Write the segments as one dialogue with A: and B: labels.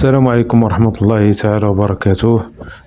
A: السلام عليكم ورحمة الله تعالى وبركاته.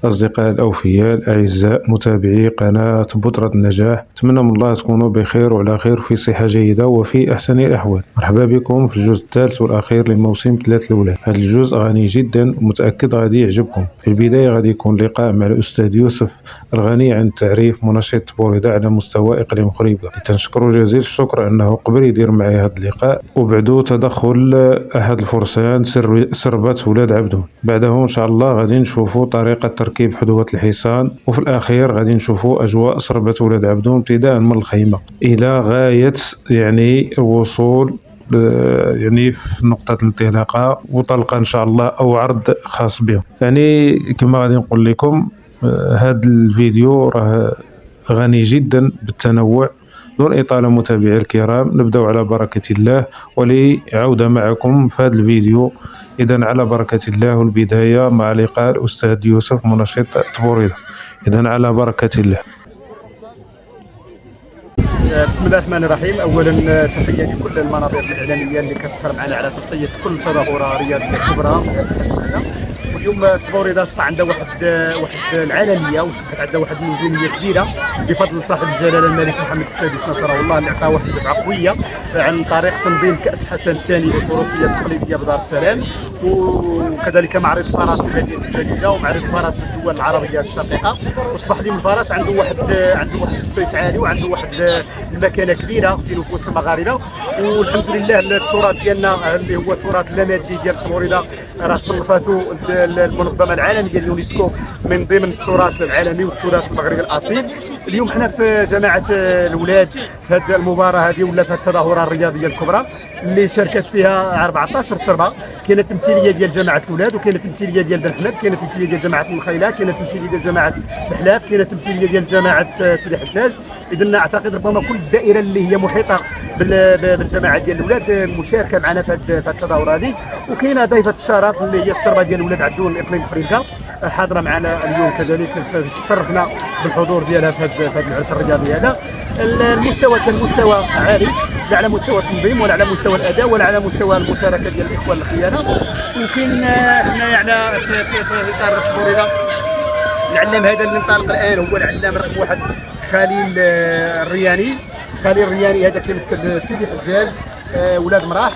A: أصدقائي الأوفياء الأعزاء متابعي قناة بودرة النجاح، أتمنى من الله تكونوا بخير وعلى خير في صحة جيدة وفي أحسن الأحوال. مرحبا بكم في الجزء الثالث والأخير للموسم 3 الأولى. هذا الجزء غني جدا ومتأكد غادي يعجبكم. في البداية غادي يكون لقاء مع الأستاذ يوسف الغني عن التعريف، منشط بوريدة على مستوى إقليم خريبكة. تنشكروا جزيل الشكر أنه قبل يدير معي هذا اللقاء، وبعدو تدخل أحد الفرسان سربت ولاد عبدون. بعده إن شاء الله غادي نشوفوا طريقة تركيب حدوة الحصان، وفي الأخير غادي نشوفوا أجواء سربة ولاد عبدون ابتداء من الخيمة إلى غاية الوصول في نقطة الانطلاقة وطلقة إن شاء الله أو عرض خاص بهم. كما غادي نقول لكم، هذا الفيديو راه غني جدا بالتنوع. دون إطالة متابعي الكرام، نبدأ على بركة الله ولعودة معكم في هذا الفيديو. إذن على بركة الله، والبداية مع لقاء الأستاذ يوسف منشط تبوريدة. إذن على بركة الله.
B: بسم الله الرحمن الرحيم. اولا تحيه لكل المنابر الاعلاميه اللي كتسهر معنا على تغطيه كل تظاهره رياضيه كبرى حجمها. واليوم تبوريدة اصبح عندها واحد العالميه، واصبحت عندها واحد النجوميه كبيره بفضل صاحب الجلاله الملك محمد السادس نصره الله، اللي عطاه واحد الدفعه قويه عن طريق تنظيم كاس الحسن الثاني للفروسيه التقليديه بدار السلام، وكذلك معرض الفرس بمدينه الجديده ومعرض الفرس بالدول العربيه الشقيقه. واصبح اليوم الفرس عنده واحد الصيت عالي وعنده واحد المكانه كبيره في نفوس المغاربه. والحمد لله التراث ديالنا اللي هو التراث اللامادي ديال تبوريدة راه صنفته المنظمه العالميه اليونسكو من ضمن التراث العالمي والتراث المغربي الاصيل. اليوم حنا في جماعه الاولاد في هذه المباراه هذه ولا في التظاهره الرياضيه الكبرى اللي شاركت فيها 14 سربه. كاينه تمثيليه ديال جماعه الاولاد، وكاينه تمثيليه ديال بن حمد، كاينه تمثيليه ديال جماعه المخيله، كاينه تمثيليه ديال جماعه بحلاف، كاينه تمثيليه ديال جماعه سيدي حجاج. اذا اعتقد ربما كل الدائره اللي هي محيطه بالجماعه ديال الاولاد مشاركه معنا في التظاهره هذه. وكاينه ضيفه الشرف اللي هي السربه ديال اولاد عبدون اقليم خريبكة حاضره معنا اليوم، كذلك شرفنا بالحضور ديالها في هذا العرس الرياضي هذا. المستوى كان مستوى عالي، لا على مستوى التنظيم ولا على مستوى الاداء ولا على مستوى المشاركه ديال الاخوان الخيانه. وكاين حنا في اطار تبوريدة العلام هذا اللي انطلق الان هو العلام رقم 1 خليل الرياني. خليل الرياني هذا كيمثل سيدي حجاج ولاد مراح.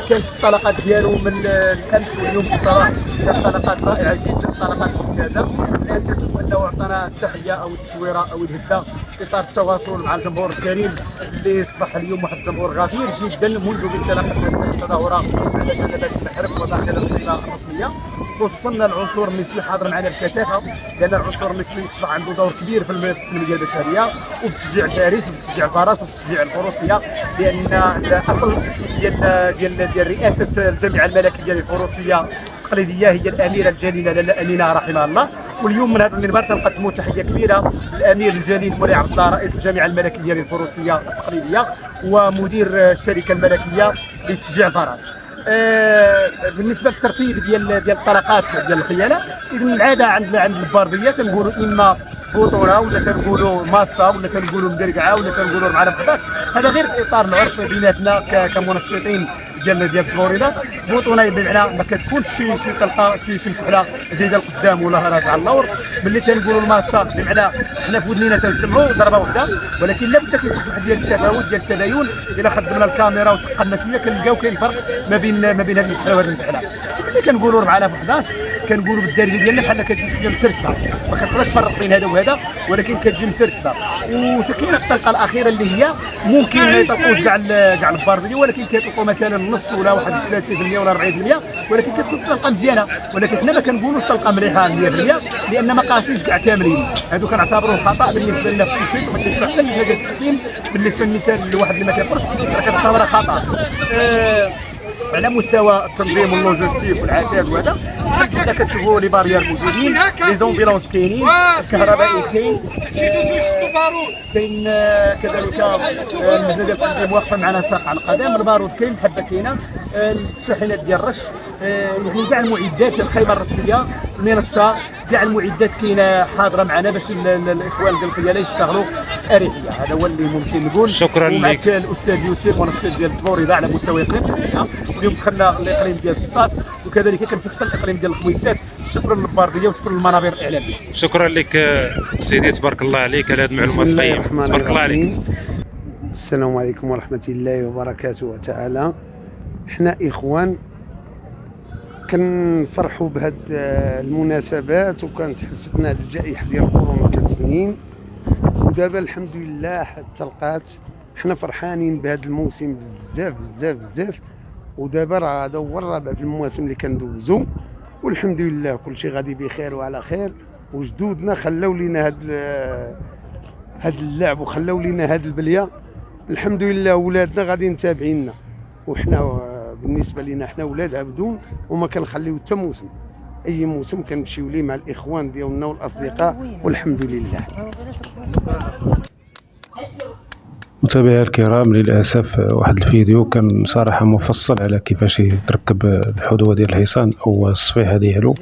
B: كانت الطلقات ديالو من الامس واليوم في الصباح كانت طلقات رائعه جدا، طلقات ممتازه. الان كتشوف انه عطانا التحيه او التشويره او الهده في اطار التواصل مع الجمهور الكريم اللي اصبح اليوم واحد الجمهور غفير جدا منذ انطلاقه هذه التظاهره على جنبات المحرم وداخل الخيمه الرسميه، خصوصا العنصر النسوي حاضر معنا بكثافه، لان العنصر النسوي اصبح عنده دور كبير في التنميه البشريه وفي تشجيع الفارس وفي تشجيع الفرس وفي تشجيع الفروسيه، لان الاصل ديال رئاسه الجامعه الملكيه للفروسيه التقليديه هي الاميره الجليله لاله امينه رحمها الله. واليوم من هذا المنبر تنقدموا تحيه كبيره للامير الجليل مولاي عبد الله رئيس الجامعه الملكيه للفروسيه التقليديه ومدير الشركه الملكيه لتشجيع الفرس. بالنسبه للترتيب ديال الطلقات ديال الخيانه، اذا العاده عند البارديه كنقولوا اما بطوله ولا كنقولوا ماسه ولا كنقولوا مدرقعه ولا كنقولوا معنا 11. هذا غير في اطار العرف بيناتنا كمنشطين ديال تبوريدة. بطونه بمعنى ما كتكونش شي طلقه شي كحله زايده القدام ولا راجعه على اللور. ملي تنقولوا الماسه بمعنى حنا في ودنينا تنسمعوا ضربه واحده، ولكن لابد كيكون واحد ديال التفاوت ديال التباين. الا خدمنا الكاميرا وتقلنا شويه كنلقاو كاين فرق ما بين هذه الكحله وهذه الكحله. ملي كنقولوا 4 في 11 كنقولوا بالدارجه ديالنا بحال كتجي شويه مسرسبه، ما كتقدرش تفرق بين هذا وهذا، ولكن كتجي مسرسبه. وكاينه الطلقه الاخيره اللي هي ممكن ما يطلقوش كاع البارديه، ولكن كيطلقوا مثلا نص ولا واحد 30% ولا 40%، ولكن كتكون طلقه مزيانه. ولكن حنا ما كنقولوش طلقه مليحه 100%، لان ما قاسينش كاع كاملين. هادو كنعتبروه خطا بالنسبه لنا في التنشيط وبالنسبه حتى للجنه ديال التحكيم. بالنسبه للنساء الواحد اللي ما كيقرش راه كتعتبرها خطا. على مستوى التنظيم واللوجستيك والعتاد وهذا كذا كتشوفوا لي بارير موجودين، لي زومبيلونس كاينين، الكهربائي كاين كذلك اللجنه ديال التنظيم واقفه معنا ساق على القدم، البارود كاين، الحبه كاينه. الشاحنات ديال الرش، يعني كاع المعدات، الخيمه الرسميه، المنصه، كاع المعدات كاينه حاضره معنا باش الاخوان ديال الخياله يشتغلوا في اريحيه. هذا هو اللي ممكن نقول.
C: شكرا لك.
B: ومعك الاستاذ يوسف منشط ديال التبوريده على مستوى اقليم. واليوم دخلنا الاقليم ديال السطات، وكذلك كنمشيو حتى الاقليم ديال الخويسات. شكرا للبارديه وشكرا للمنابر الاعلاميه.
C: شكرا لك سيدي، تبارك الله عليك على هذه المعلومات القيمه. تبارك الله عليك.
D: السلام عليكم ورحمة الله وبركاته تعالى. احنا اخوان كنفرحوا بهاد المناسبات، وكانت حبستنا هاد الجائحة ديال كورونا 3 سنين، ودابا الحمد لله حتى لقات. حنا فرحانين بهاد الموسم بزاف بزاف بزاف، ودابا راه هذا هو الرابع في المواسم اللي كندوزو، والحمد لله كلشي غادي بخير وعلى خير. وجدودنا خلاو لينا هاد اللعب وخلاو لينا هاد البليه، الحمد لله. ولادنا غادي متابعيننا، وحنا بالنسبه لينا حنا ولاد عبدون، وما كنخليو حتى موسم، اي موسم كنمشيو ليه مع الاخوان ديالنا والاصدقاء، والحمد لله.
A: متابعي الكرام، للاسف واحد الفيديو كان صراحه مفصل على كيفاش يتركب الحذوه ديال الحصان او الصفيحه ديالو.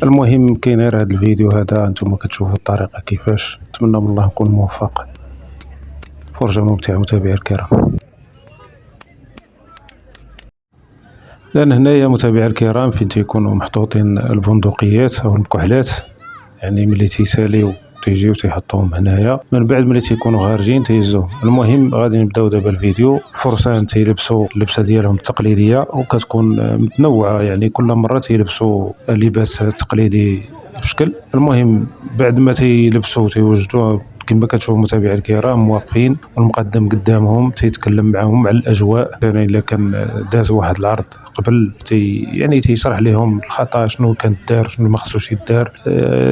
A: المهم كاين غير هذا الفيديو هذا، انتم كتشوفوا الطريقه كيفاش. نتمنى من الله نكون موفق. فرجه ممتعه متابعي الكرام. لان هنايا متابعي الكرام فين تيكونوا محطوطين البندقيات او المكحلات، يعني ملي تيساليو تيجيو تيحطوهم هنايا، من بعد ملي تيكونوا خارجين تيهزوهم. المهم غادي نبداو دابا الفيديو. الفرسان تيلبسوا اللبسه ديالهم التقليديه، وكتكون متنوعه، يعني كل مره تيلبسوا لباس تقليدي بشكل. المهم بعد ما تيلبسوا تيوجدوا كما كتشوفوا متابعي الكرام واقفين، والمقدم قدامهم تيتكلم معهم على الاجواء. يعني الا كان داز واحد العرض قبل يعني تيشرح لهم الخطا شنو كان دار، شنو ما خصوش يدار،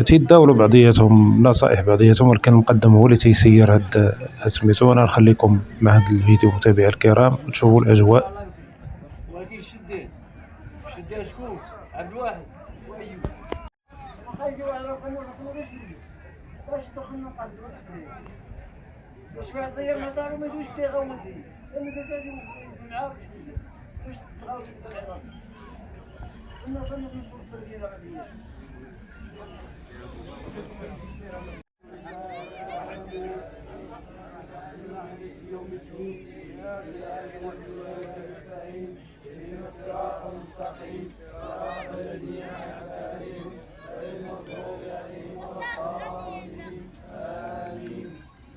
A: تيداولوا بعضياتهم نصائح بعضياتهم، ولكن المقدم هو اللي تيسير هاد سميتو. انا نخليكم مع هذا الفيديو متابعي الكرام تشوفوا الاجواء.
E: ولكن شدها شكون؟ عبد الواحد وايوب. خرجوا على رقم باش دخلنا قصر باش واحد زير مسار وما يدوش تيغوت انا تاجي معاه باش تغاوت العراق الناس نصور الفرقينه غادي يوم الدين يا اله والله نستعين اهدنا الصراط المستقيم صراط الذين انعمت عليهم غير المغضوب عليهم ولا الضالين امين.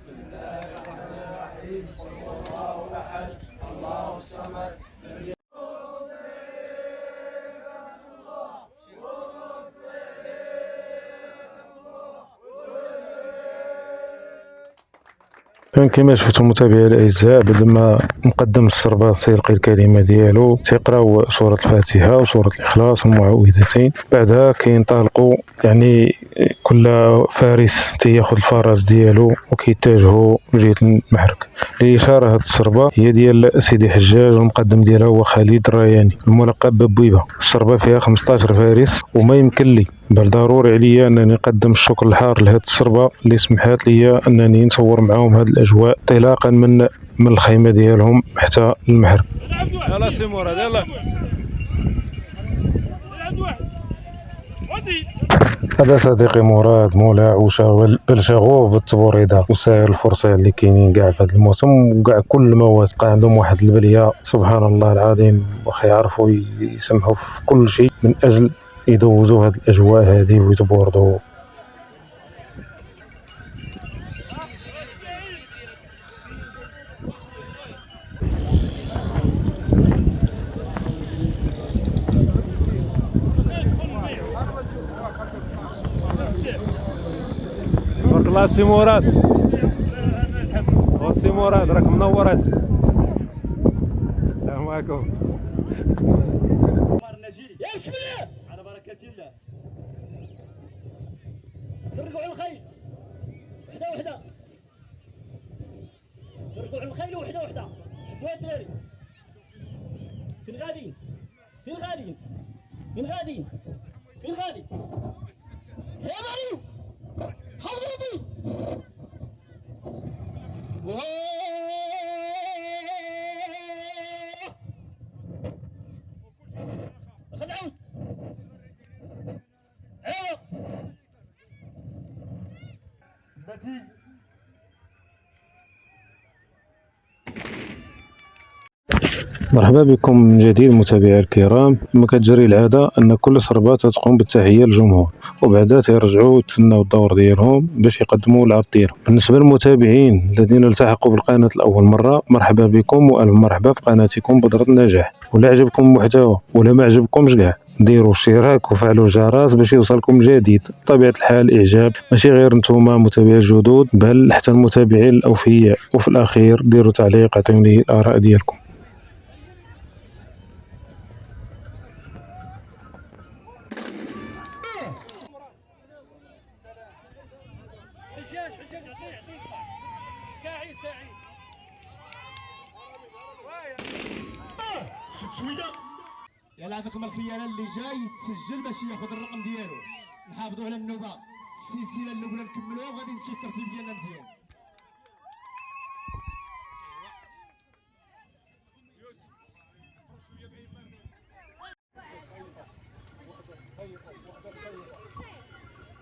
E: بسم الله الرحمن الرحيم. قل هو الله احد الله الصمد.
A: كما شفتوا متابعي الاعزاء، بعد ما مقدم السرباط تيلقي الكلمه ديالو، تيقراو سوره الفاتحه وسوره الاخلاص والمعوذتين. بعدها كينطلقوا، يعني كل فارس تياخذ الفرس ديالو وكيتجهوا لجهه المحرك. الاشاره هذه السربه هي ديال سيدي حجاج، والمقدم ديالها هو خالد الرياني الملقب ببويبه. السربه فيها 15 فارس، وما يمكن لي بل ضروري عليا انني نقدم الشكر الحار لهذه السربه اللي سمحات لي انني نصور معاهم هذه الاجواء انطلاقا من الخيمه ديالهم حتى المحرك.
C: يلا سي مراد يلا.
A: هذا صديقي مراد مولع وشاغل بل شغوف بالتبوريده وسائر الفرصه اللي كاينين كاع في هذا الموسم، وكاع كل المواسم عندهم واحد البليه سبحان الله العظيم، واخا يعرفوا يسمحوا في كل شيء من اجل يدوزوا هذه الاجواء هذه ويتبوردوا.
C: تبارك الله سي مراد. سي مراد راك منور. السلام عليكم.
E: يا بسم الله على بركة الله. ترقعوا الخيل وحده وحده، ترقعوا الخيل وحده وحده. شدوها الدراري. فين غاديين؟ فين غاديين؟ فين غاديين؟ فين غادي؟ يا مريم حضرتي.
A: مرحبا بكم من جديد متابعي الكرام. كما كتجري العاده ان كل صربه تقوم بالتحيه للجمهور وبعدا تيرجعوا يتسناو الدور ديالهم باش يقدموا العرض ديالهم. بالنسبه للمتابعين الذين التحقوا بالقناه لاول مره، مرحبا بكم والف مرحبا في قناتكم بودرة النجاح. ولا عجبكم المحتوى ولا ما عجبكمش كاع، ديروا اشتراك وفعلوا الجرس باش يوصلكم جديد. بطبيعه الحال اعجاب ماشي غير نتوما متابعين الجدد بل حتى المتابعين الاوفياء. وفي الاخير ديروا تعليق عطيوني الاراء ديالكم.
F: شويه يلعب لكم الخيار اللي جاي يتسجل باش ياخذ الرقم ديالو. نحافظوا على النوبه، السلسله الاولى نكملوها وغادي نمشي الترتيب ديالنا مزيان.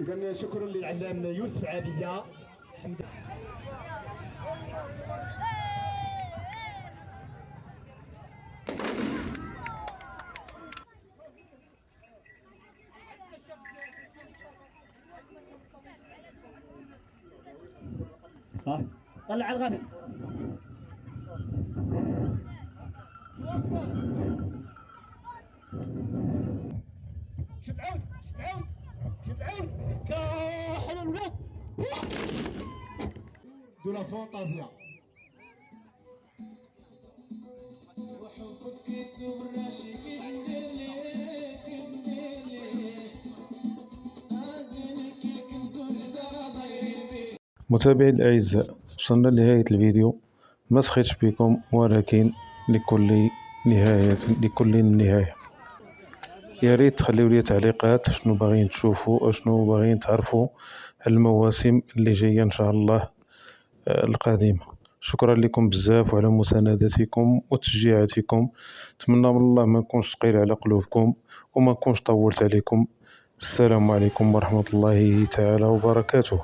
F: اذا شكرا للعلام يوسف عابيه.
G: طلع على الغنم. شد عود كاحل الوقت
F: دو لا فونتازيا.
A: متابعي الاعزاء، وصلنا لنهايه الفيديو. ما سخيتش بكم ولكن لكل نهايه. يا ريت تخليو لي تعليقات شنو باغيين تشوفوا، شنو باغيين تعرفوا على المواسم اللي جايه ان شاء الله القادمه. شكرا لكم بزاف وعلى مساندتكم وتشجيعاتكم. نتمنى من الله ما نكونش ثقيل على قلوبكم وما نكونش طولت عليكم. السلام عليكم ورحمه الله تعالى وبركاته.